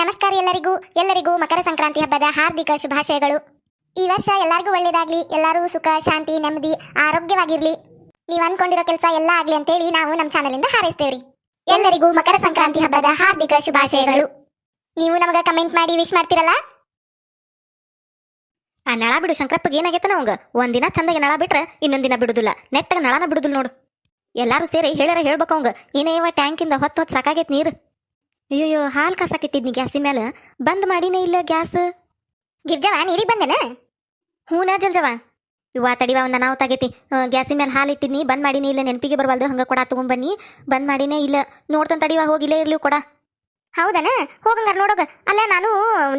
ನಮಸ್ಕಾರ ಎಲ್ಲರಿಗೂ ಮಕರ ಸಂಕ್ರಾಂತಿ ಹಬ್ಬದ ಹಾರ್ದಿಕ ಶುಭಾಶಯಗಳು. ಈ ವರ್ಷ ಎಲ್ಲರಿಗೂ ಒಳ್ಳೇದಾಗ್ಲಿ, ಎಲ್ಲರೂ ಸುಖ ಶಾಂತಿ ನೆಮ್ಮದಿ ಆರೋಗ್ಯವಾಗಿರ್ಲಿ, ನೀವು ಅನ್ಕೊಂಡಿರೋ ಕೆಲಸ ಎಲ್ಲ ಆಗ್ಲಿ ಅಂತೇಳಿ ನಾವು ನಮ್ಮ ಚಾನೆಲ್ ಇಂದ ಹಾರೈಸ್ತೇವ್ರಿ. ಎಲ್ಲರಿಗೂ ಮಕರ ಸಂಕ್ರಾಂತಿ ಹಬ್ಬದ ಹಾರ್ದಿಕ ಶುಭಾಶಯಗಳು. ನೀವು ನಮಗ ಕಮೆಂಟ್ ಮಾಡಿ ವಿಶ್ ಮಾಡ್ತಿರಲ್ಲ. ಆ ನಳ ಬಿಡು ಶಂಕರಪ್ಪಗೆ ಏನಾಗೈತನ ಅವಂಗ ಒಂದಿನ ಚಂದಾಗಿ ನಳ ಬಿಟ್ರೆ ಇನ್ನೊಂದ್ ದಿನ ಬಿಡುದಿಲ್ಲ, ನೆಟ್ಟಗ ನಳನ ಬಿಡುದಿಲ್ಲ ನೋಡು. ಎಲ್ಲಾರು ಸೇರಿ ಹೇಳ್ಯಾರ ಹೇಳ್ಬೇಕು ಅವಂಗ, ಏನೇವ ಟ್ಯಾಂಕಿಂದ ಹೊತ್ತು ಸಾಕಾಗೈತ್ ನೀರು. ಅಯ್ಯೋ ಹಾಲು ಕಾಸಾಕಿಟ್ಟಿದ್ನಿ ಗ್ಯಾಸಿ ಮೇಲೆ, ಬಂದ್ ಮಾಡಿನೇ ಇಲ್ಲ ಗ್ಯಾಸ್. ಗಿರ್ಜವ ನೀರಿಗೆ ಬಂದೇನ? ಹೂನ ಜಲ್ಜವ ಇವ ತಡಿವ ಒಂದ ನಾವು ತಾಗೈತಿ. ಗ್ಯಾಸಿನ ಮೇಲೆ ಹಾಲು ಇಟ್ಟಿದ್ನಿ, ಬಂದ್ ಮಾಡಿನೇ ಇಲ್ಲ, ನೆನಪಿಗೆ ಬರವಲ್ದು. ಹಂಗ ಕೊಡ ತಗೊಂಬನ್ನಿ, ಬಂದ್ ಮಾಡಿನೇ ಇಲ್ಲ. ನೋಡ್ತಾನ ತಡಿವ, ಹೋಗಿಲ್ಲೇ ಇರ್ಲಿ ಕೊಡ. ಹೌದನ, ಹೋಗಂಗಾರ ನೋಡೋಗ. ಅಲ್ಲ ನಾನು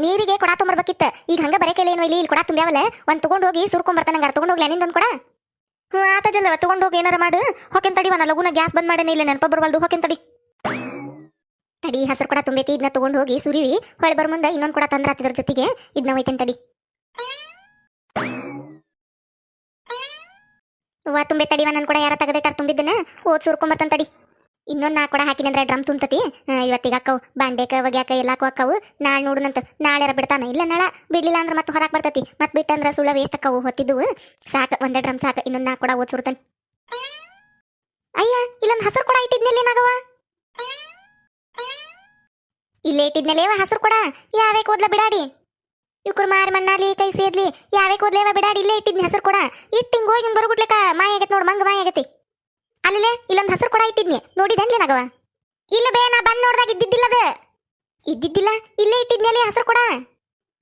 ನೀರಿಗೆ ಕೊಡ ತೊಗೊಂಬರ್ಬೇಕಿತ್ತ, ಈಗ ಹಂಗ ಬರೇ ಕೈಲೇನೋ ಇಲ್ಲಿ ಕೊಡ ತುಂಬ್ಯಾವಲ್ಲ, ಒಂದ್ ತಗೊಂಡ್ ಹೋಗಿ ಸುರ್ಕೊಂಬರ್ತಾನ. ಹಂಗಾರ ತಗೊಂಡ್ ಹೋಗ್ಲಿ ನಿಂದೊಂದ್ ಕೊಡ. ಆತ ಜಲ್ವ ತಗೊಂಡ್ ಹೋಗಿ ಏನಾರ ಮಾಡು. ಹೊಕೆನ್ ತಡಿವ, ನಾ ಲಗುನ ಗ್ಯಾಸ್ ಬಂದ್ ಮಾಡೇನೇ ಇಲ್ಲ, ನೆನಪ ಬರವಲ್ದು. ಹೊಕೆನ್ ತಡಿ ತಡಿ, ಹಸರು ಕೊಡ ತುಂಬೈತಿ, ಇದನ್ನ ತಗೊಂಡ್ ಹೋಗಿ ಸುರಿವಿ. ಹೊಳೆ ಬರ್ ಮುಂದೆ ಇನ್ನೊಂದ್ ಕೊಡ ತಂದ್ರ ಹತ್ತಿದ್ರ ಜೊತೆಗೆ ಇದನ್ನ ಒಯ್ತೇನೆ ತಡಿ. ತುಂಬೆ ತಡಿವ, ನನ್ ಕೂಡ ಯಾರ ತೆಗೆದಿಟ್ಟಾರ ತುಂಬಿದ್ದನ, ಓದ್ ಸುರ್ಕೊಂಬರ್ತಾನ ತಡಿ. ಇನ್ನೊಂದ್ 4 ಕೊಡ ಹಾಕಿನಂದ್ರೆ ಡ್ರಮ್ ತುಂಬತತಿ. ಇವತ್ತಿಗೆ ಅಕ್ಕವು ಬಾಂಡೆಕ ಒಗ್ಯಾಕ ಎಲ್ಲಾಕು ಅಕ್ಕವು. ನಾಳೆ ನೋಡುನಂತ, ನಾಳೆ ಬಿಡ್ತಾನ. ಇಲ್ಲ ನಾಳ ಬಿಡ್ಲಿಲ್ಲ ಅಂದ್ರೆ ಮತ್ತೆ ಹೊರಕ್ ಬರ್ತತಿ. ಮತ್ ಬಿಟ್ಟಂದ್ರ ಸುಳ್ಳ ವೇಸ್ಟ್ ಅಕ್ಕವು. ಹೊತ್ತಿದ್ದು ಸಾಕು, ಒಂದೇ ಡ್ರಮ್ ಸಾಕು. ಇನ್ನೊಂದ್ 4 ಕೊಡ ಓದ್ ಸುರ್ತಾನ. ಅಯ್ಯ, ಇಲ್ಲೊಂದ್ ಹಸರು ಕೊಡ ಇಟ್ಟಿದ್ನೆಲ್ಲ ಏನಾಗವ? ಇಲ್ಲೇ ಇಟ್ಟಿದ್ನಲ್ಲೇವ ಹಸರು ಕೊಡ. ಯಾವೇ ಕೂದ್ಲ ಬಿಡಾಡಿ, ಇವ್ಕರ್ ಮಾರಿ ಮಣ್ಣಾಲಿ ಕೈ ಸೇದ್ಲಿ, ಯಾವೇ ಕೂದ್ಲೇವ ಬಿಡಾಡಿ. ಇಲ್ಲೇ ಇಟ್ಟಿದ್ನಿ ಹಸರು ಕೊಡ. ಇಟ್ಟಿಂಗ್ ಹೋಗಿ ಬರಗುಟ್ಲಿಕ್ಕ ಮಾಯ ಆಗೈತಿ ನೋಡು, ಮಂಗ ಮಾಯ ಆಗೈತಿ. ಅಲ್ಲೇ ಇಲ್ಲೊಂದ್ ಹಸರು ಕೊಡ ಇಟ್ಟಿದ್ನಿ, ನೋಡಿದೇನ್ಲೇನಾಗವ? ಇಲ್ಲ ಬೇ, ನಾ ಬಂದ್ ನೋಡ್ದಾಗ ಇದ್ದಿದ್ದಿಲ್ಲ ಅದು. ಇದ್ದಿದ್ದಿಲ್ಲ, ಇಲ್ಲೇ ಇಟ್ಟಿದ್ನಲ್ಲಿ ಹಸರು ಕೊಡ.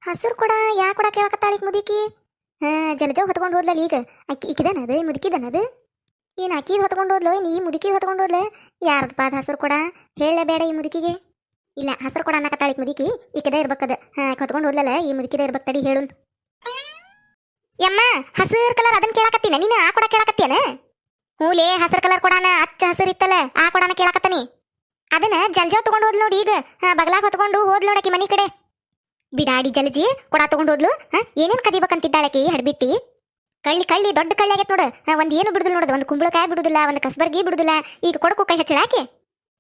ಹಸರು ಕೊಡ ಯಾ ಕೊಡ ಕೇಳಕತ್ತಾಳಿಕ್ ಮುದುಕಿ. ಜಲಜ ಹೊತ್ಕೊಂಡು ಹೋದ್ಲಲ್ಲ ಈಗ. ಇಕ್ಕಿದನದು ಮುದುಕಿದನದು. ಏನ್ ಅಕ್ಕಿದ್ ಹೊತ್ಕೊಂಡು ಹೋದ್ಲು, ನೀ ಮುದುಕಿ ಹೊತ್ಕೊಂಡು ಹೋದ್ಲ? ಯಾರದಪ್ಪ ಅದ್ ಹಸರು ಕೊಡ? ಹೇಳಬೇಡ ಈ ಮುದುಕಿಗೆ. ಇಲ್ಲ, ಹಸರು ಕೊಡ ಅನ್ನಕತ್ತಾಳಿಕ್ ಮುದುಕಿ. ಇಕ್ಕದೇ ಇರ್ಬೇಕದ. ಹೊತ್ಕೊಂಡು ಹೋದ್ಲಲ್ಲ, ಈ ಮುದುಕಿದೇ ಇರ್ಬೇಕ. ತಡಿ ಹೇಳುನ್. ಯಮ್ಮ, ಹಸಿರು ಕಲರ್ ಅದನ್ನ ಕೇಳಕತ್ತೀನ ನೀನು? ಆ ಕೊಡ ಕೇಳಕತ್ತೀನ? ಹೂಲೇ, ಹಸಿರು ಕಲರ್ ಕೊಡಾನ ಅಚ್ಚ ಹಸಿರು ಇತ್ತಲ್ಲ, ಆ ಕೊಡಾನ ಕೇಳಕತ್ತಾನಿ. ಅದನ್ನ ಜಲ್ಜಾವ್ ತಗೊಂಡ್ ಹೋದ್ಲು ನೋಡಿ ಈಗ. ಬಗಲಾಗ ಹೊತ್ಕೊಂಡು ಹೋದ್ಲು ನೋಡಕಿ ಮನಿ ಕಡೆ. ಬಿಡಾಡಿ ಜಲಜಿ ಕೊಡ ತಗೊಂಡ್ ಹೋದ್ಲು. ಏನೇನ್ ಕದಿಬೇಕಂತಿದ್ದಾಳಕಿ ಹಡ್ಬಿಟ್ಟಿ. ಕಳ್ಳಿ ದೊಡ್ಡ ಕಳ್ಳಿ ಆಗೈತ್ ನೋಡು. ಒಂದ್ ಏನು ಬಿಡುದಿಲ್ಲ ನೋಡೋದು, ಒಂದು ಕುಂಬಳಕಾಯಿ ಬಿಡುದಿಲ್ಲ, ಒಂದು ಕಸ್ಬರ್ಗಿ ಬಿಡುದಿಲ್ಲ. ಈಗ ಕೊಡಕು ಕೈ ಹಚ್ಚಳಾಕೆ.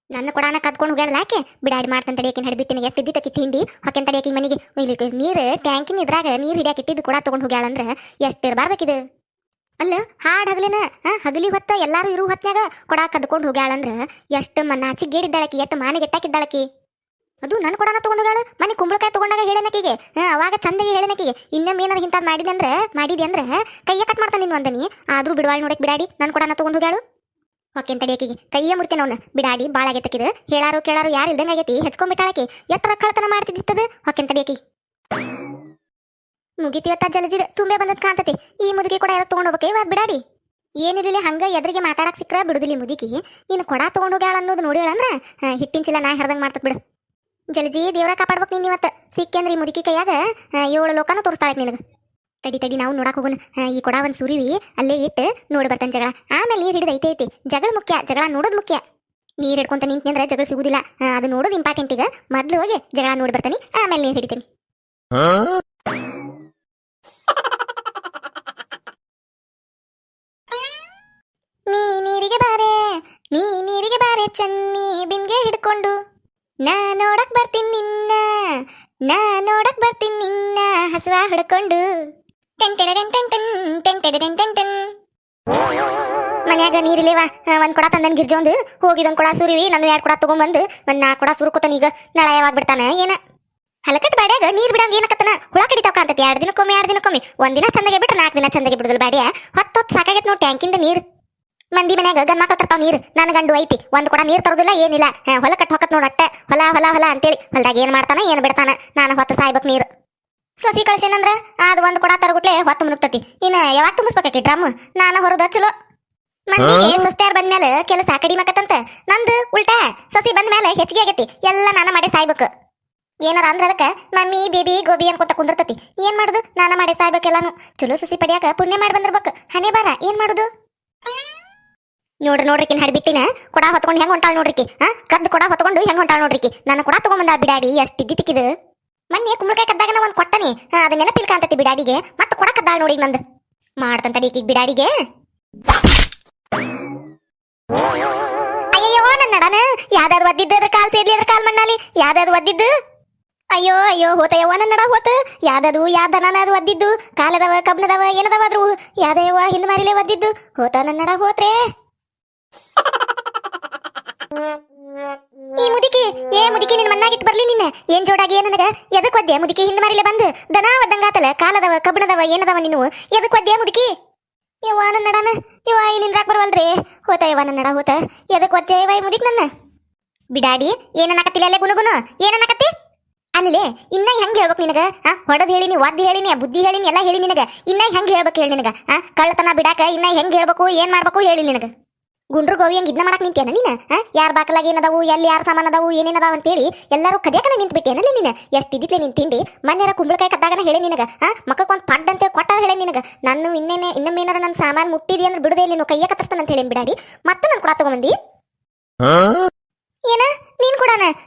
ನನ್ನ ಕೊಡಾನ ಕದ್ಕೊಂಡು ಹೋಗ್ಯಾಳಾಕೆ. ಬಿಡಾಡಿ ಮಾಡ್ತಾನೆ ತಡಿಯಕಿನ ಹಡ್ಬಿಟ್ಟಿನ ಎಷ್ಟಿದ್ದಿ ತಕ್ಕಿ ತಿಂಡಿ ಹೊಕೆನ್ ತಡಿಯಕಿ ಮನಿಗೆ. ಇಲ್ಲಿ ನೀರು ಟ್ಯಾಂಕಿನ ಇದ್ರಾಗ ನೀರು ಹಿಡಿಯಾಕ ಇಟ್ಟಿದ್ದು ಕೊಡ ತಗೊಂಡ್ ಹೋಗ್ಯಾಳಂದ್ರ ಎಷ್ಟಿರ್ಬಾರ್ದಕ್ಕಿದು. ಅಲ್ಲ, ಹಾಡ್ ಹಗಲಿನ ಹಗಲಿ ಹೊತ್ತ ಎಲ್ಲಾರು ಇರು ಹೊತ್ನ್ಯಾಗ ಕೊಡ ಕದ್ಕೊಂಡು ಹೋಗ್ಯಾಳಂದ್ರ ಎಷ್ಟು ನಾಚಿಗೇಡಿದ್ದಾಳಕಿ, ಎಷ್ಟು ಮಾನಿಗೆಟ್ಟಾಕಿದ್ದಾಳಕಿ. ಅದು ನನ್ನ ಕೊಡಾನ ತಗೊಂಡು ಹೋಗ್ಯಾಳ. ಮನೆ ಕುಂಬಳಕಾಯಿ ತಗೊಂಡಾಗ ಹೇಳೇನಕಿಗೆ, ಅವಾಗ ಚಂದಗೆ ಹೇಳೇನಕಿಗೆ. ಇನ್ನೊಮ್ಮೆ ಏನಾರ ಇಂಥದ್ದು ಮಾಡಿದಿ ಅಂದ್ರೆ ಕೈಯ ಕಟ್ ಮಾಡ್ತಾನೆ ನಿನ್ ಒಂದನಿ. ಆದ್ರೂ ಬಿಡವಾಳ್ ನೋಡಕ್ ಬಿಡಾಡಿ ನನ್ನ ಕೊಡಾನ ತಗೊಂಡು ಹೋಗ್ಯಾಳು. ಹೊಕೆನ್ ತಡಿಯಕಿಗೆ ಕೈಯೇ ಮುಡ್ತೇನೆ ಅವ್ನ. ಬಿಡಾಡಿ ಬಾಳ ಆಗೈತಕಿದ. ಹೇಳಾರು ಕೇಳಾರು ಯಾರು ಇಲ್ದಂಗ ಆಗೈತಿ. ಹೆಚ್ಕೊಂಡ್ಬಿಟ್ಟಾಳಕಿ. ಎಟ್ಟರ ಕಳ್ತನ ಮಾಡ್ತಿದ್ದಿತ್ತದ. ಹೊಕೆನ್ ತಡಿಯಕಿ ಮುಗಿತಿವತ್ತ ಜಲಜಿದ ತುಂಬೆ ಬಂದದ್ ಕಾಂತತಿ. ಈ ಮುದುಕಿ ಕೂಡ ಯಾರು ತಗೊಂಡ್ ಹೋಗ್ಬೇಕ ಇವಾಗ ಬಿಡಾಡಿ. ಏನಿಲ್ಲ, ಹಂಗ ಎದ್ರಿಗೆ ಮಾತಾಡಕ್ ಸಿಕ್ಕ್ರ ಬಿಡುದಿಲ್ಲ ಮುದುಕಿ. ನೀನು ಕೊಡ ತಗೊಂಡ್ ಹೋಗ್ಯಾಳ ಅನ್ನೋದು ನೋಡಿಳಂದ್ರ ಹಿಟ್ಟಿನ ಚೀಲ ನಾ ಹರ್ದಂಗ್ ಮಾಡ್ತಕ್ ಬಿಡು. ಜಲಜಿ ದೇವ್ರ ಕಾಪಾಡ್ಬೇಕು ನೀನ್ ಇವತ್ತ. ಸಿಕ್ಕಂದ್ರೆ ಈ ಮುದುಕಿ ಕೈಯಾಗ 7 ಲೋಕನ ತೋರಿಸ್ತಾಳಕ್ ನಿನಗ. ತಡಿ ನಾವು ನೋಡಕ್ ಹೋಗೋಣ. ಈ ಕೊಡ ಒಂದ್ ಸುರಿವಿ ಅಲ್ಲೇ ಇಟ್ಟು ನೋಡಿ ಬರ್ತಾನೆ ಜಗಳ. ಆಮೇಲೆ ನೀರ್ ಹಿಡಿದು ಐತೆ ಜಗಳ ಮುಖ್ಯ, ಜಗಳ ನೋಡೋದು ಮುಖ್ಯ. ನೀರ್ ಹಿಡ್ಕೊಂತ ನಿಂತ್ನಂದ್ರೆ ಜಗಳ ಸಿಗುದಿಲ್ಲ. ಅದು ನೋಡೋದು ಇಂಪಾರ್ಟೆಂಟ್. ಈಗ ಮೊದ್ಲು ಹೋಗಿ ಜಗಳ ನೋಡಿ ಬರ್ತಾನೆ, ಆಮೇಲೆ ನೀರ್ ಹಿಡಿತೀನಿ. ನೀ ನೀರಿಗೆ ಬಾರೆ ಚನ್ನಿ ಬಿನ್ಗೆ ಹಿಡ್ಕೊಂಡು. ನಾ ನೋಡಕ್ ಬರ್ತೀನಿ ನಿನ್ನ ಹಸುವ ಹಿಡ್ಕೊಂಡು. ಮನ್ಯಾಗ ನೀರಿಲೇವಾ ಒಂದ್ ಕೊಡ ತಂದನ್ ಗಿರ್ಜಿ. ಒಂದು ಹೋಗಿದೊಂದ್ ಕೊಡ ಸುರಿವಿ. ನಾನು 2 ಕೊಡ ತಗೊಂಡ್ಬಂದು ಒಂದ್ 4 ಕೊಡ ಸುರ್ಕೋತಾನ. ಈಗ ನಳ ಯಾವಾಗ ಬಿಡ್ತಾನ ಏನ? ಹಲಕಟ್ ಬಾಡ್ಯಾಗ ನೀರ್ ಬಿಡಂಗ ಏನಕತ್ತನ ಹುಳ ಕಡಿತಾವ ಕಾಂತತಿ. 2 ದಿನಕ್ಕೊಮ್ಮೆ ಒಂದಿನ ಚಂದಗೆ ಬಿಟ್ರೆ 4 ದಿನ ಚಂದಗೆ ಬಿಡುದಿಲ್ಲ. ಬಾಡ್ಯ ಹೊತ್ತು ಸಾಕಾಗೈತ್ ನೋಡ್ ಟ್ಯಾಂಕಿಂದ ನೀರ್. ಮಂದಿ ಮನ್ಯಾಗ ಗಂಡ್ ಮಕ್ಳು ತರ್ತಾವ ನೀರ್. ನನ್ ಗಂಡು ಐತಿ, ಒಂದ್ ಕೊಡ ನೀರ್ ತರೋದಿಲ್ಲ ಏನಿಲ್ಲ. ಹೊಲ ಕಟ್ ಹೊಕತ್ ನೋಡ್ ಅಟ್ಟ ಹೊಲ ಅಂತೇಳಿ. ಹೊಲದಾಗ ಏನ್ ಮಾಡ್ತಾನ ಏನ್ ಬಿಡ್ತಾನ. ನಾನು ಹೊತ್ತು ಸಾಯ್ಬೇಕ್ ನೀರು. ಸೊಸಿ ಕಳ್ಸೇನಂದ್ರ ಅದು ಒಂದ್ ಕೊಡ ತರಗುಟ್ಲೆ ಹೊತ್ತು ಮುನುಗ್ತತಿ. ಇನ್ನ ಯಾವಾಗ ತುಂಬಿಸ್ಬೇಕಿ ಡ್ರಮ್? ನಾನ ಹೊರದ ಚಲೋ. ಮಂದಿಗೆ ಸೊಸ್ತ್ಯಾರ ಬಂದ್ಮೇಲೆ ಕೆಲಸ ಕಡಿಮೆ ಆಕತ್ತಂತ. ನಂದು ಉಲ್ಟಾ, ಸೊಸಿ ಬಂದ್ಮೇಲೆ ಹೆಚ್ಚಿಗೆ ಆಗೈತಿ. ಎಲ್ಲ ನಾನ ಮಾಡಿ ಸಾಯ್ಬೇಕು. ಏನಾರ ಅಂದ್ರ ಅದಕ್ಕ ಮಮ್ಮಿ ಬೇಬಿ ಗೋಬಿ ಅನ್ಕೊತ ಕುಂದಿರ್ತತಿ. ಏನ್ ಮಾಡುದು? ನಾನ ಮಾಡಿ ಸಾಯ್ಬೇಕೆಲ್ಲಾನು. ಚಲೋ ಸೊಸಿ ಪಡಿಯಾಕ ಪುಣ್ಯ ಮಾಡಿ ಬಂದಿರ್ಬೇಕು. ಹಣೆ ಬಾರ ಏನ್ ಮಾಡುದು? ನೋಡ್ರಿಕಿನ್ ಹಡ್ಬಿಟ್ಟಿನ ಕೊಡ ಹೊತ್ಕೊಂಡು ಹೆಂಗ್ ಹೊಂಟಾಳ ನೋಡ್ರಿಕಿ. ಕದ್ದು ಕೊಡ ಹೊತ್ಕೊಂಡು ಹೆಂಗ್ ಹೊಂಟಾಳ ನೋಡ್ರಿಕಿ. ನಾನು ಕೊಡ ತಗೊಂಬಂದ ಬಿಡಾಡಿ. ಎಷ್ಟಿದ್ದಿ ತಿಕ್ಕಿದು. ಮೊನ್ನೆ ಕುಂಬಳಕಾಯಿ ಕದ್ದಾಗ ನಾ ಒಂದ್ ಕೊಟ್ಟನಿ. ಅದ ನೆನಪಿಲ್ಕ ಅಂತತಿ ಬಿಡಾಡಿಗೆ. ಮತ್ತ ಕೊಡ ಕದ್ದಾಳ ನೋಡಿ ನಂದು. ಮಾಡ್ತಂತ ಈಕಿ ಬಿಡಾಡಿಗೆ. ಅಯ್ಯೋ ನನ್ನ ನಡನ ಯಾವ್ದಾದ್ರು ಒದ್ದಿದ್ದು ಅದ್ರ ಕಾಲ್ ಸೇರ್ಲಿ, ಅದ್ರ ಕಾಲ್ ಮಣ್ಣಾಲಿ ಯಾವ್ದಾದ್ರು ಒದ್ದಿದ್ದು. ಅಯ್ಯೋ ಅಯ್ಯೋ ಹೋತಯ್ಯವ್ವ ನನ್ನಡ ಹೋತ ಯಾದದು ಯಾದ ಅದು ಒದ್ದಿದ್ದು ಕಾಲದವ ಕಬ್ನದವ ಏನದವ ಅದ್ರು ಯಾದಯ್ಯವ್ವ ಹಿಂದ್ ಮಾರಿಲೆ ಒದ್ದಿದ್ದು ಹೋತ ನನ್ನಡ ಹೋತ್ರೆ ಈ ಮುದುಕಿ ಏ ಮುದುಕಿ ನಿನ್ ಮಣ್ಣಾಗಿಟ್ಟು ಬರ್ಲಿ ನಿನ್ನ ಏನ್ ಜೋಡಾಗಿ ನನಗ ಎದಕ್ ಒದ್ದೆ ಮುದುಕಿ ಹಿಂದ್ ಮಾರಿಲೆ ಬಂದು ದನ ಒದ್ದಂಗಾತಲ ಕಾಲದವ ಕಬ್ಣದವ ಏನದವ ನೀನು ಎದಕ್ ಒದ್ದೆ ಮುದುಕಿ ಯವ್ವ ನನ್ನಡನ ಯವ್ವ ಈ ನಿಂದ್ರಾಕ್ ಬರವಲ್ರಿ ಹೋತ ಯವ್ವ ನನ್ನಡ ಹೋತ ಎದಕ್ ಒದ್ದೆ ಯವ್ವ ಈ ಮುದುಕ್ ನನ್ನ ಬಿಡಾಡಿ ಏನನ್ನಕತ್ತಿಲ್ಲ ಅಲ್ಲೇ ಗುನುಗುನು ಏನನ್ನಕತ್ತಿ ಅಲ್ಲೇ ಇನ್ನ ಹೆಂಗ್ ಹೇಳ್ಬೇಕು ನಿನಗ ಹೊಡದ್ ಹೇಳಿನಿ ಒದ್ದು ಹೇಳಿನಿ ಬುದ್ಧಿ ಹೇಳಿನಿ ಎಲ್ಲ ಹೇಳಿ ನಿನಗ ಇನ್ನ ಹೆಂಗ್ ಹೇಳ್ಬೇಕು ಹೇಳಿ ನಿನಗ ಕಳ್ಳತನ ಬಿಡಾಕ ಇನ್ನ ಹೆಂಗ್ ಹೇಳ್ಬೇಕು ಏನ್ ಮಾಡ್ಬೇಕು ಹೇಳಿ ನಿನಗ ಗುಂಡ್ರು ಗೋವಿ ಹಂಗ ಇದನ್ನ ಮಾಡಕ್ ನಿಂತೇನ ನೀನ ಯಾರ್ ಬಾಕಲಾಗ ಏನದಾವು ಎಲ್ಲಿ ಯಾರ ಸಾಮಾನ್ ಅದಾವು ಏನೇನದಾವ ಅಂತೇಳಿ ಎಲ್ಲಾರು ಕದಿಯಾಕನ ನಿಂತ್ ಬಿಟ್ಟೇನಲ್ಲಿ ನೀನ ಎಷ್ಟ್ ಇದ್ದಿತ್ಲೆ ನಿನ್ ತಿಂಡಿ ಮನ್ಯಾರ ಕುಂಬಳಕಾಯಿ ಕದ್ದಾಗನ ಹೇಳಿ ನಿನಗ ಮಕ್ಕಕ್ಕೊಂದ್ ಪಡ್ ಅಂತ ಕೊಟ್ಟ ಹೇಳಿ ನಿನಗ ನಾನು ಇನ್ನೊಮ್ಮೇನಾರ ನನ್ನ ಸಾಮಾನ್ ಮುಟ್ಟಿದಿ ಅಂದ್ರೆ ಬಿಡದೆ ನೀನು ಕೈಯ ಕತ್ತರಿಸ್ತಾನ ಅಂತ ಹೇಳಿ ಬಿಡಾಡಿ ಮತ್ತೆ ನಾನು ಕೂಡ ತಗೊಂಬಂದಿ ಏನ ನೀನ್ ಕೂಡ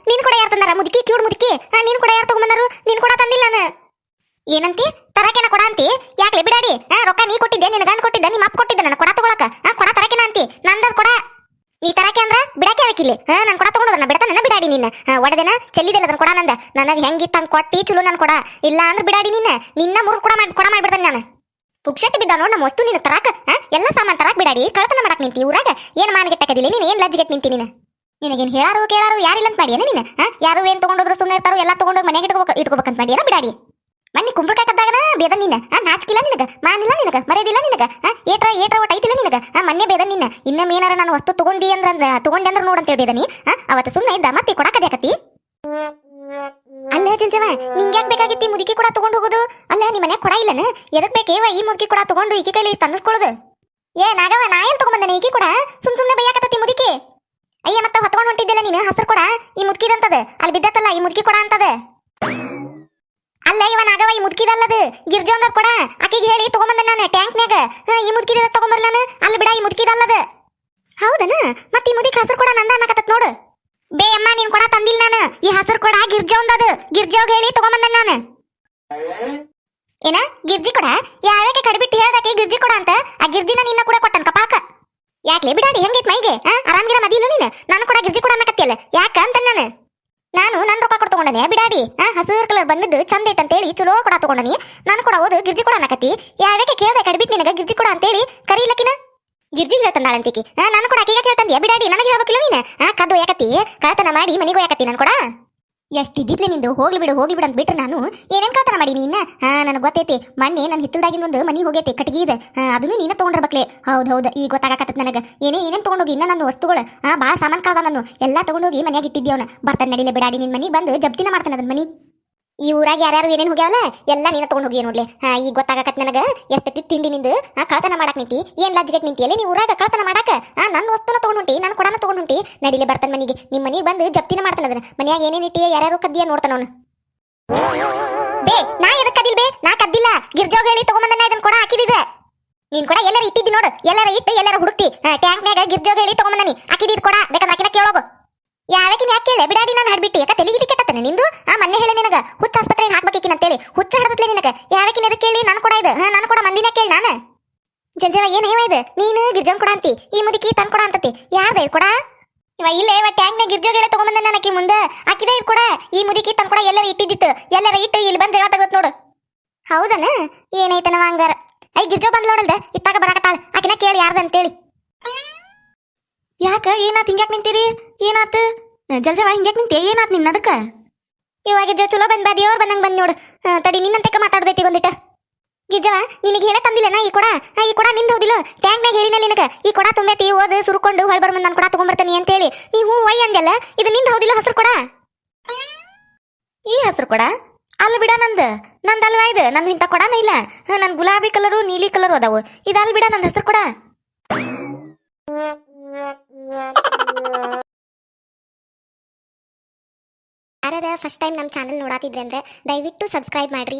ಯಾರು ತಂದಾರ ಮುದುಕಿ ಕ್ಯೂಡ್ ಮುದುಕಿ ನೀನ್ ಕೂಡ ಯಾರು ತಗೊಂಬಂದಾರು ನೀನ್ ಕೂಡ ತಂದಿಲ್ಲ ನಾನು ಏನಂತಿ ತರಕೆನ ಕೊಡ ಅಂತಿ ಯಾಕ್ಲೆ ಬಿಡಾಡಿ ರೊಕ್ಕ ನೀ ಕೊಟ್ಟಿದ್ದೆ ನಿನ್ನ ಗಂಡ ಕೊಟ್ಟಿದ್ದ ನಿಮ್ಮ ಅಪ್ಪ ಕೊಟ್ಟಿದ್ದ ನನ್ನ ಕೊಡ ತಗೊಳಕ ಕೊಡ ತರಕೆನ ಅಂತಿ ನಂದ ಕೊಡ ನೀ ತರಕೆ ಅಂದ್ರ ಬಿಡಾಕೆ ಅವಕ್ಕಿಲ್ಲಿ ನಾನು ಕೊಡ ತಗೊಂಡದನ್ನ ಬಿಡತಾನ ಬಿಡಾಡಿ ನಿನ್ನ ಒಡದೇನ ಚೆಲ್ಲಿದಲ್ಲ ಅದನ್ನ ಕೊಡ ನಂದ ನನಗೆ ಹೆಂಗಿತ್ತ ಹಂಗ್ ಕೊಟ್ಟಿ ಚಲೋ ನಾನು ಕೊಡ ಇಲ್ಲ ಅಂದ್ರೆ ಬಿಡಾಡಿ ನಿನ್ನ ಮುರು ಕೊಡ ಮಾಡ್ಬಿಡ್ತಾನೆ ನಾನು ಪುಕ್ಷಟ್ಟಿ ಬಿದ್ದ ನೋಡ್ ನಮ್ಮ ವಸ್ತು ನೀನು ತರಾಕ ಎಲ್ಲ ಸಾಮಾನ್ ತರಾಕ್ ಬಿಡಾಡಿ ಕಳ್ತನ ಮಾಡಕ್ ನಿಂತಿ ಊರಾಗ ಏನ್ ಮಾನ್ಗೆಟ್ಟಕದಿಲ್ಲ ನೀನು ಏನ್ ಲಜ್ಜಿಗೆಟ್ ನಿಂತಿ ನೀನು ನಿನಗೇನು ಹೇಳಾರು ಕೇಳಾರು ಯಾರಿಲ್ಲ ಅಂತ ಮಾಡಿಯೇನ ನೀನು ಯಾರು ಏನ್ ತಗೊಂಡೋದ್ರು ಸುಮ್ಮನೆ ಇರ್ತಾರೋ ಎಲ್ಲ ತಗೊಂಡು ಮನೆಗೆ ಇಟ್ಕೋಬೇಕಂತ ಮಾಡಿಯೇನ ಬಿಡಾಡಿ ಮನ್ನಿ ಕುಂಬಳಕಾಯಿ ಕದ್ದಾಗನ ಬೇದ ನಿನ್ನ ನಾಚಿಕಿಲ್ಲ ನಿನಗ ಮಾನಿಲ್ಲ ನಿನಗ ಮರೆಯದಿಲ್ಲ ನಿನಗ ಏಟ್ರ ಒಟ್ಟು ಐತಿಲ್ಲ ನಿನಗ ಮೊನ್ನೆ ಬೇದ ನಿನ್ನ ಇನ್ನೇನಾರ ನಾನು ವಸ್ತು ತಗೊಂಡಿ ಅಂದ್ರ ನೋಡಂತೇಳಿ ಬೇದ ನೀ ಅವತ್ತು ಸುಮ್ಮನೆ ಇದ್ದ ಮತ್ತೆ ಕೊಡಕದ್ಯಾಕತಿ ಅಲ್ಲ ಜಲ್ಜವ ನಿಂಗೆ ಯಾಕೆ ಬೇಕಾಗಿತ್ತಿ ಮುದುಕಿ ಕೂಡ ತಗೊಂಡು ಹೋಗೋದು ಅಲ್ಲ ನಿಮ್ಮ ಮನ್ಯಾಗ ಕೊಡ ಇಲ್ಲನ ಎದಕ್ ಬೇಕೇವ ಈ ಮುದುಕಿ ಕೂಡ ತಗೊಂಡು ಈಕಿ ಕೈಲಿ ಇಷ್ಟು ಅನ್ನಿಸ್ಕೊಳ್ಳೋದು ಏ ನಾಗವ ನಾ ಏನ್ ತಗೊಂಬಂದನೆ ಈಕಿ ಕೂಡ ಸುಮ್ನೆ ಬೈಯಾಕತ್ತಿ ಮುದುಕಿ ಅಯ್ಯ ಮತ್ತ ಹೊತ್ಕೊಂಡು ಹೊಂಟಿದ್ದಿಲ್ಲ ನೀನು ಹಸರು ಕೊಡ ಈ ಮುದುಕಿದಂತದ ಅಲ್ಲಿ ಬಿದ್ದತ್ತಲ್ಲ ಈ ಮುದುಕಿ ಕೊಡ ಅಂತದ ಅಲ್ಲ ಇವನ್ ಆಗವ ಈ ಮುದುಕಿದಲ್ಲದು ಗಿರ್ಜೊಂದ ಕೊಡ ಆಕಿಗೆ ಹೇಳಿ ತಗೊಂಬಂದ ನಾನು ಟ್ಯಾಂಕ್ನ್ಯಾಗ ಈ ಮುದುಕಿದ ತಗೊಂಬರ್ಲ ನಾನು ಅಲ್ಲಿ ಬಿಡ ಈ ಮುದುಕಿದಲ್ಲದ ಹೌದನ ಮತ್ತ ಈ ಮುದುಕಿ ಹಸರು ಕೊಡ ನಂದ ಅನ್ನಕತ್ತ ನೋಡು ಬೇ ಅಮ್ಮ ನೀನ್ ಕೊಡ ತಂದಿಲ್ಲ ನಾನು ಈ ಹಸರು ಕೊಡ ಗಿರ್ಜೊಂದದು ಗಿರ್ಜೋಗ್ ಹೇಳಿ ತಗೊಂಬಂದ ನಾನು ಏನ ಗಿರ್ಜಿ ಕೊಡ ಯಾವ್ಯಾಕೆ ಕಡಿಬಿಟ್ಟು ಹೇಳ್ದಾಕೆ ಗಿರ್ಜಿ ಕೊಡ ಅಂತ ಆ ಗಿರ್ಜಿನ ನಿನ್ನ ಕೂಡ ಕೊಟ್ಟನ್ ಕಪಾಕ ಯಾಕ್ಲೆ ಬಿಡಾಡಿ ಹೆಂಗೈತ್ ಮೈಗೆ ಆರಾಮ್ಗಿರ ಮದಿಲ್ಲ ನೀನು ನಾನು ಕೂಡ ಗಿರ್ಜಿ ಕೂಡ ಅನ್ನಕತ್ತಿಯಲ್ಲ ಯಾಕ ಅಂತ ನಾನು ನನ್ನ ರೊಕ್ಕ ಕೊಟ್ಟು ತಗೊಂಡನೆ ಬಿಡಾಡಿ ಹಸಿರು ಕಲರ್ ಬಂದಿದ್ದು ಚಂದ ಐತೆ ಅಂತೇಳಿ ಚಲೋ ಕೂಡ ತಗೊಂಡನಿ ನಾನು ಕೂಡ ಓದು ಗಿರ್ಜಿ ಕೂಡ ಅನ್ನಕತ್ತಿ ಯಾವ್ಯಾಕೆ ಕೇಳ್ದೆ ಕಡಿಬಿಟ್ಟು ನಿನಗ ಗಿರ್ಜಿ ಕೂಡ ಅಂತೇಳಿ ಕರೀಲಕಿನ ಗಿರ್ಜಿ ಹೇಳ್ತಂದಾಳಂತಿಕಿ ನಾನು ಕೂಡ ಆಕಿಗ ಕೇಳ್ತಂದ್ಯಾ ಬಿಡಾಡಿ ನನಗೆ ಹೇಳ್ಬೇಕಿಲ್ಲ ನೀನು ಕದ್ದು ಯಾಕತ್ತಿ ಕಳ್ತನ ಮಾಡಿ ಮನೆಗೂ ಯಾಕತ್ತಿ ನಾನು ಕೂಡ ಎಷ್ಟಿದ್ದಿತ್ಲೆ ನಿಂದು ಹೋಗ್ಲಿ ಬಿಡು ಅಂತ ಬಿಟ್ರೆ ನಾನು ಏನೇನ್ ಕಳ್ತನ ಮಾಡಿ ನೀನ ನನಗೆ ಗೊತ್ತೈತಿ ಮೊನ್ನೆ ನನ್ನ ಹಿತ್ತಲ್ದಾಗಿನ ಒಂದು ಮನಿ ಹೋಗೈತಿ ಕಟ್ಟಿಗೆ ಇದೆ ಅದನ್ನು ನೀನ ತಗೊಂಡಿರ್ಬೇಕ್ಲೆ ಹೌದು ಈಗ ಗೊತ್ತಾಗಕತ್ತ ನನಗೆ ಏನೇನ್ ತಗೊಂಡೋಗಿ ಇನ್ನ ನನ್ನ ವಸ್ತುಗಳು ಭಾಳ ಸಾಮಾನು ಕಳ್ದ ನಾನು ಎಲ್ಲ ತಗೊಂಡೋಗಿ ಮನ್ಯಾಗ ಇಟ್ಟಿದ್ಯವನ ಬರ್ತಾನೆ ನಡಿಲೆ ಬಿಡಾಡಿ ನಿನ್ ಮನಿ ಬಂದು ಜಪ್ತಿನ ಮಾಡ್ತಾನೆ ಅದನ್ನ ಮನಿ ಈ ಊರಾಗ ಯಾರ್ಯಾರು ಏನೇನು ಹೋಗ್ಯಾವಲ್ಲ ಎಲ್ಲ ನೀನ ತಗೊಂಡ್ ಹೋಗಿ ನೋಡ್ಲಿ ಈಗ ಗೊತ್ತಾಗಕತ್ ನನಗ ಎಷ್ಟು ತಿಂಡಿ ನಿಂದು ಕಳ್ತನ ಮಾಡಕ್ ನಿಂತಿ ಏನ್ ಲಜ್ಜಿಗೆಟ್ ನಿಂತಿ ಎಲ್ಲಿ ನೀವು ಊರಾಗ ಕಳ್ತನ ಮಾಡಾಕ ನನ್ನ ವಸ್ತುನ ತಗೊಂಡ್ ಹೊಂಟಿ ನಾನು ಕೊಡನ ತಗೊಂಡ್ ಹೊಂಟಿ ನಡಿಲೆ ಬರ್ತಾನೆ ಮನಿಗೆ ನಿಮ್ಮ ಮನಿಗೆ ಬಂದು ಜಪ್ತಿನ ಮಾಡ್ತಾನೆ ಅದನ್ನ ಮನ್ಯಾಗ ಏನೇನ್ ಇಟ್ಟಿ ಯಾರ್ಯಾರು ಕದ್ದಿಯ ನೋಡ್ತಾನ ಅವನು ಬೇ ನಾ ಎದಕ್ ಕದಿಲ್ ಬೇ ನಾ ಕದ್ದಿಲ್ಲ ಗಿರ್ಜೋಗ್ ಹೇಳಿ ತಗೊಂಬಂದನ ಇದನ್ನ ಕೊಡ ಹಾಕಿದಿದೆ ನೀನ್ ಕೂಡ ಎಲ್ಲಾರ ಇಟ್ಟಿದ್ದಿ ನೋಡು ಎಲ್ಲಾರ ಇಟ್ಟು ಎಲ್ಲಾರ ಹುಡುಕ್ತಿ ಟ್ಯಾಂಕ್ನ್ಯಾಗ ಗಿರ್ಜೋಗ್ ಹೇಳಿ ತಗೊಂಬಂದನಿ ಹಾಕಿದಿದ್ ಕೊಡ ಬೇಕಾದ್ರೆ ಆಕಿನ ಕೇಳೋಗು ಯಾವಕಿನ ಯಾಕೆ ಕೇಳೆ ಬಿಡಾಡಿ ನಾನು ಹಾಡ್ಬಿಟ್ಟು ಯಾಕೆ ತೆಲಿಗಿರಿ ಕೆಟ್ಟತನೆ ನಿಂದು ಮೊನ್ನೆ ಹೇಳಿ ನಿನಗ ಹುಚ್ಚ ಆಸ್ಪತ್ರೆಗೆ ಹಾಕ್ಬೇಕಿನ ಅಂತೇಳಿ ಹುಚ್ಚ ಹಡದತ್ಲೆ ನಿನಗ ಯಾವಕಿನ ಎದಕ್ಕೆ ಕೇಳಿ ನಾನು ಕೂಡ ಇದು ನಾನು ಕೂಡ ಮಂದಿನ ಕೇಳಿ ನಾನು ಜಲ್ಜವ ಏನ್ ಹೇವ ಇದು ನೀನು ಗಿರ್ಜನ್ ಕೊಡ ಅಂತಿ ಈ ಮುದುಕಿ ತನ್ ಕೊಡ ಅಂತತಿ ಯಾರ್ದ ಇದು ಕೊಡ ಇವ ಇಲ್ಲೇ ಇವ ಟ್ಯಾಂಕ್ನಾಗ ಗಿರ್ಜೋಗೆಲ್ಲ ತಗೊಂಬಂದ ನನಕಿ ಮುಂದೆ ಆಕಿದ ಇದು ಕೊಡ ಈ ಮುದುಕಿ ತನ್ ಕೂಡ ಎಲ್ಲರ ಇಟ್ಟಿದ್ದಿತ್ತು ಎಲ್ಲರ ಇಟ್ಟು ಇಲ್ಲಿ ಬಂದು ಜಗಳ ತಗೋತ್ ನೋಡು ಹೌದನ ಏನೈತನವ ಹಂಗಾರ ಐ ಗಿರ್ಜೋ ಬಂದ್ ನೋಡಲ್ದ ಇತ್ತಾಗ ಬರಾಕತ್ತಾಳ ಆಕಿನ ಕೇಳಿ ಯಾರ್ದ ಅಂತೇಳಿ ಯಾಕ ಏನಾತ್ ಹಿಂಗ್ಯಾಕ್ ನಿಂತೀರಿ ಏನಾತ್ ಜಲ್ಜವ ಹಿಂಗ್ಯಾಕ್ ನಿಂತಿ ಏನಾತ್ ನಿನ್ನ ಅದಕ್ಕ ಇವಾಗ ಗಿರ್ಜ ಚಲೋ ಬಂದ್ ದೇವ್ರ ಬಂದಂಗ ಬಂದ್ ನೋಡು ತಡಿ ನಿನ್ನಂತಕ ಮಾತಾಡ್ದೈತಿ ಒಂದಿಟ ಗಿರ್ಜವ ನಿನಗೆ ಹೇಳ ತಂದಿಲ್ಲನ ಈ ಕೊಡ ನಿಂದ ಹೌದಿಲ್ಲ ಟ್ಯಾಂಕ್ನಾಗ ಹೇಳಿನ ನಿನಗ ಈ ಕೊಡ ತುಂಬೈತಿ ಓದ್ ಸುರ್ಕೊಂಡು ಹೊಳ್ ಬರ್ ಮುಂದ್ ನಾನು ಕೊಡ ತಗೊಂಡ್ಬರ್ತಾನಿ ಅಂತೇಳಿ ನೀವು ವೈ ಅಂದೆಲ್ಲ ಇದು ನಿಂದ ಹೌದಿಲ್ಲ ಹಸ್ರು ಕೊಡ ಈ ಹಸ್ರು ಕೊಡ ಅಲ್ಲ ಬಿಡ ನಂದಲ್ವಾ ಇದು ನನ್ ಇಂಥ ಕೊಡನ ಇಲ್ಲ ನನ್ ಗುಲಾಬಿ ಕಲರು ನೀಲಿ ಕಲರು ಅದಾವು ಇದಲ್ ಬಿಡ ನಂದ್ ಹಸ್ರು ಕೊಡ ಯಾರ್ಯಾರ ಫಸ್ಟ್ ಟೈಮ್ ನಮ್ಮ ಚಾನಲ್ ನೋಡಾತಿದ್ರೆ ಅಂದ್ರೆ ದಯವಿಟ್ಟು ಸಬ್ಸ್ಕ್ರೈಬ್ ಮಾಡ್ರಿ.